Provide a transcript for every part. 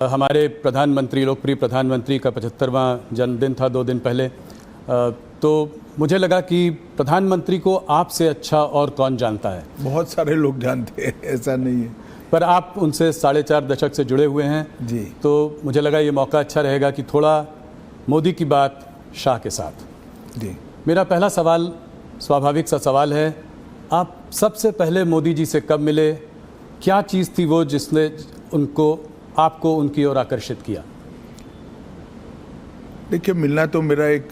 हमारे प्रधानमंत्री, लोकप्रिय प्रधानमंत्री का 75वां जन्मदिन था 2 दिन पहले। तो मुझे लगा कि प्रधानमंत्री को आपसे अच्छा और कौन जानता है। बहुत सारे लोग जानते हैं, ऐसा नहीं है, पर आप उनसे 4.5 दशक से जुड़े हुए हैं जी। तो मुझे लगा ये मौका अच्छा रहेगा कि थोड़ा मोदी की बात शाह के साथ। जी, मेरा पहला सवाल स्वाभाविक सा सवाल है, आप सबसे पहले मोदी जी से कब मिले? क्या चीज़ थी वो जिसने आपको उनकी ओर आकर्षित किया? देखिए, मिलना तो मेरा एक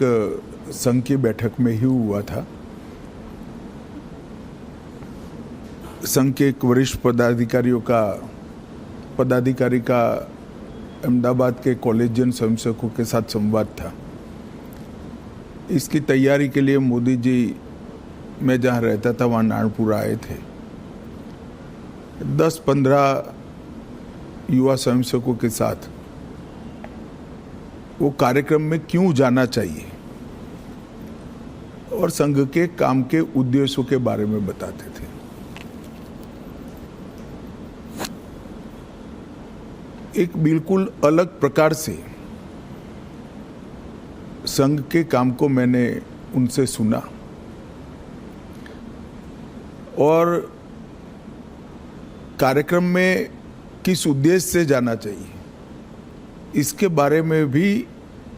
संघ की बैठक में ही हुआ था। संघ के एक वरिष्ठ पदाधिकारी का अहमदाबाद के कॉलेजियन स्वयंसेवकों के साथ संवाद था। इसकी तैयारी के लिए मोदी जी, मैं जहाँ रहता था वहाँ नारनपुर आए थे। 10-15 युवा स्वयंसेवकों के साथ वो कार्यक्रम में क्यों जाना चाहिए और संघ के काम के उद्देश्यों के बारे में बताते थे। एक बिल्कुल अलग प्रकार से संघ के काम को मैंने उनसे सुना और कार्यक्रम में किस उद्देश्य से जाना चाहिए इसके बारे में भी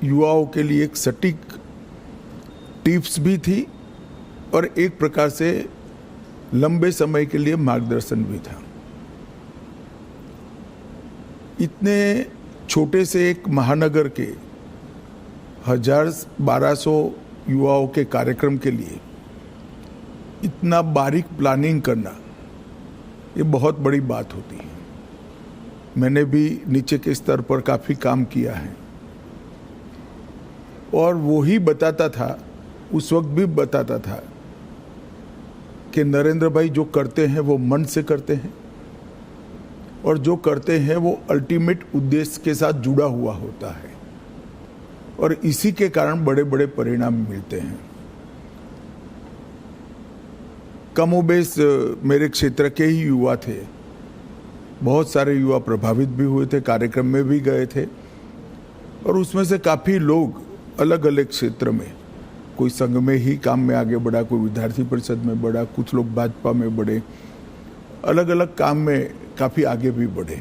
युवाओं के लिए एक सटीक टिप्स भी थी और एक प्रकार से लंबे समय के लिए मार्गदर्शन भी था। इतने छोटे से एक महानगर के 1000-1200 युवाओं के कार्यक्रम के लिए इतना बारीक प्लानिंग करना, ये बहुत बड़ी बात होती है। मैंने भी नीचे के स्तर पर काफ़ी काम किया है और वो ही बताता था, उस वक्त भी बताता था कि नरेंद्र भाई जो करते हैं वो मन से करते हैं और जो करते हैं वो अल्टीमेट उद्देश्य के साथ जुड़ा हुआ होता है और इसी के कारण बड़े बड़े परिणाम मिलते हैं। कमोबेश मेरे क्षेत्र के ही युवा थे, बहुत सारे युवा प्रभावित भी हुए थे, कार्यक्रम में भी गए थे और उसमें से काफ़ी लोग अलग अलग क्षेत्र में, कोई संघ में ही काम में आगे बढ़ा, कोई विद्यार्थी परिषद में बढ़ा, कुछ लोग भाजपा में बढ़े, अलग अलग काम में काफ़ी आगे भी बढ़े।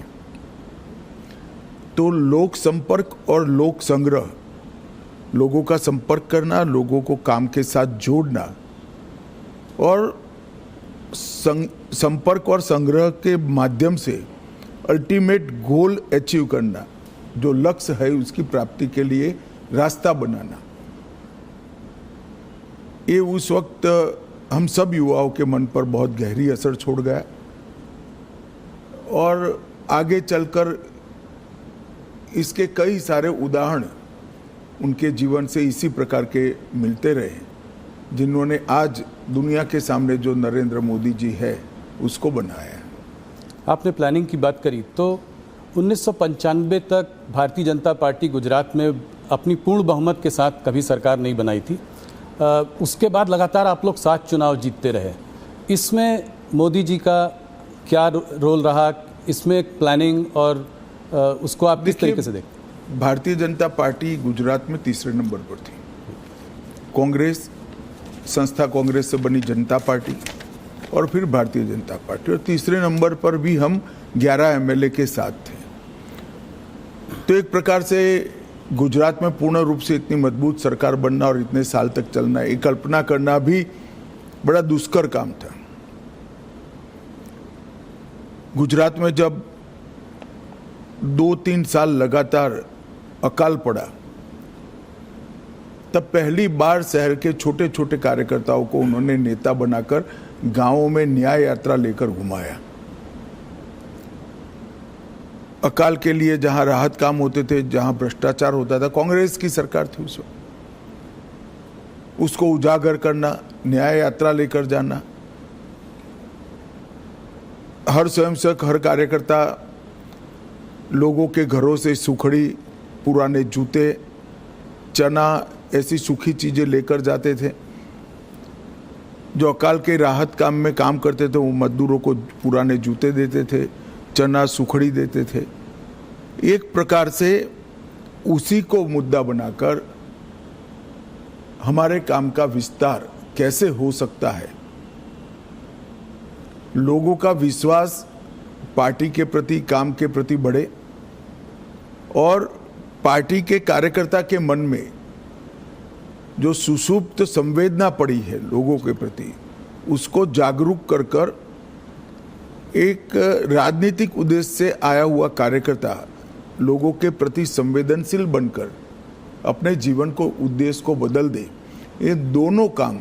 तो लोक संपर्क और लोक संग्रह, लोगों का संपर्क करना, लोगों को काम के साथ जोड़ना और संपर्क और संग्रह के माध्यम से अल्टीमेट गोल अचीव करना, जो लक्ष्य है उसकी प्राप्ति के लिए रास्ता बनाना, ये उस वक्त हम सब युवाओं के मन पर बहुत गहरी असर छोड़ गया और आगे चलकर इसके कई सारे उदाहरण उनके जीवन से इसी प्रकार के मिलते रहे, जिन्होंने आज दुनिया के सामने जो नरेंद्र मोदी जी है उसको बनाया है। आपने प्लानिंग की बात करी तो 1995 तक भारतीय जनता पार्टी गुजरात में अपनी पूर्ण बहुमत के साथ कभी सरकार नहीं बनाई थी। उसके बाद लगातार आप लोग 7 चुनाव जीतते रहे। इसमें मोदी जी का क्या रोल रहा? इसमें प्लानिंग और उसको आप किस तरीके से देखते? भारतीय जनता पार्टी गुजरात में तीसरे नंबर पर थी। कांग्रेस, संस्था कांग्रेस से बनी जनता पार्टी और फिर भारतीय जनता पार्टी, और तीसरे नंबर पर भी हम 11 एमएलए के साथ थे। तो एक प्रकार से गुजरात में पूर्ण रूप से इतनी मजबूत सरकार बनना और इतने साल तक चलना, एक कल्पना करना भी बड़ा दुष्कर काम था। गुजरात में जब 2-3 साल लगातार अकाल पड़ा, तब पहली बार शहर के छोटे छोटे कार्यकर्ताओं को उन्होंने नेता बनाकर गांवों में न्याय यात्रा लेकर घुमाया। अकाल के लिए जहां राहत काम होते थे, जहां भ्रष्टाचार होता था, कांग्रेस की सरकार थी उस वक्त, उसको उजागर करना, न्याय यात्रा लेकर जाना। हर स्वयंसेवक, हर कार्यकर्ता लोगों के घरों से सुखड़ी, पुराने जूते, चना, ऐसी सूखी चीजें लेकर जाते थे। जो अकाल के राहत काम में काम करते थे वो मजदूरों को पुराने जूते देते थे, चना, सुखड़ी देते थे। एक प्रकार से उसी को मुद्दा बनाकर हमारे काम का विस्तार कैसे हो सकता है, लोगों का विश्वास पार्टी के प्रति, काम के प्रति बढ़े और पार्टी के कार्यकर्ता के मन में जो सुषुप्त संवेदना पड़ी है लोगों के प्रति, उसको जागरूक कर कर एक राजनीतिक उद्देश्य से आया हुआ कार्यकर्ता लोगों के प्रति संवेदनशील बनकर अपने जीवन को, उद्देश्य को बदल दे। ये दोनों काम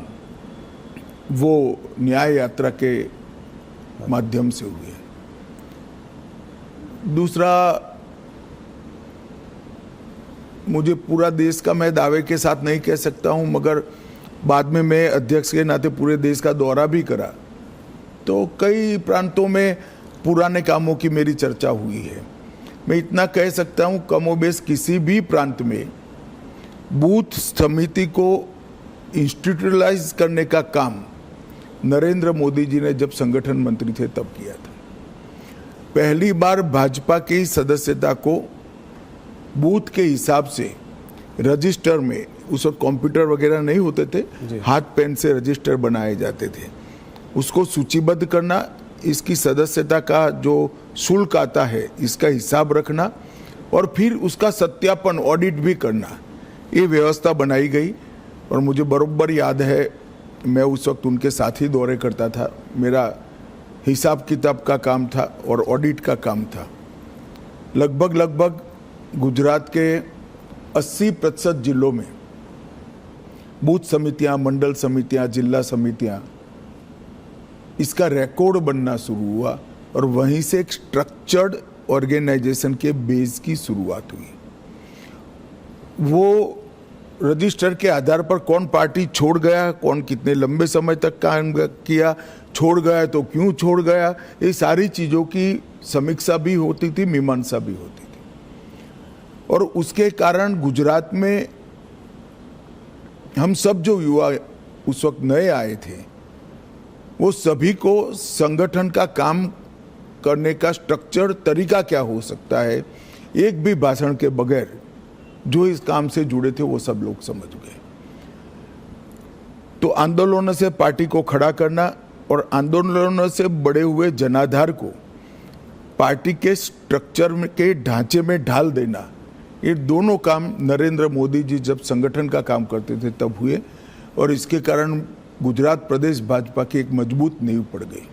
वो न्याय यात्रा के माध्यम से हुए। दूसरा, मुझे पूरा देश का मैं दावे के साथ नहीं कह सकता हूं, मगर बाद में मैं अध्यक्ष के नाते पूरे देश का दौरा भी करा, तो कई प्रांतों में पुराने कामों की मेरी चर्चा हुई है। मैं इतना कह सकता हूं, कमोबेश किसी भी प्रांत में बूथ समिति को इंस्टीट्यूशनलाइज करने का काम नरेंद्र मोदी जी ने जब संगठन मंत्री थे तब किया था। पहली बार भाजपा की सदस्यता को बूथ के हिसाब से रजिस्टर में, उस वक्त कंप्यूटर वगैरह नहीं होते थे, हाथ पेन से रजिस्टर बनाए जाते थे, उसको सूचीबद्ध करना, इसकी सदस्यता का जो शुल्क आता है इसका हिसाब रखना और फिर उसका सत्यापन, ऑडिट भी करना, ये व्यवस्था बनाई गई। और मुझे बरोबर याद है, मैं उस वक्त उनके साथ ही दौरे करता था, मेरा हिसाब किताब का काम था और ऑडिट का काम था। लगभग गुजरात के 80% जिलों में बूथ समितियां, मंडल समितियां, जिला समितियां, इसका रिकॉर्ड बनना शुरू हुआ और वहीं से एक स्ट्रक्चर्ड ऑर्गेनाइजेशन के बेस की शुरुआत हुई। वो रजिस्टर के आधार पर कौन पार्टी छोड़ गया, कौन कितने लंबे समय तक काम किया, छोड़ गया तो क्यों छोड़ गया, ये सारी चीज़ों की समीक्षा भी होती थी, मीमांसा भी होती थी। और उसके कारण गुजरात में हम सब जो युवा उस वक्त नए आए थे, वो सभी को संगठन का काम करने का स्ट्रक्चर, तरीका क्या हो सकता है, एक भी भाषण के बगैर जो इस काम से जुड़े थे वो सब लोग समझ गए। तो आंदोलनों से पार्टी को खड़ा करना और आंदोलनों से बड़े हुए जनाधार को पार्टी के स्ट्रक्चर के ढांचे में ढाल देना, ये दोनों काम नरेंद्र मोदी जी जब संगठन का काम करते थे तब हुए और इसके कारण गुजरात प्रदेश भाजपा की एक मजबूत नींव पड़ गई।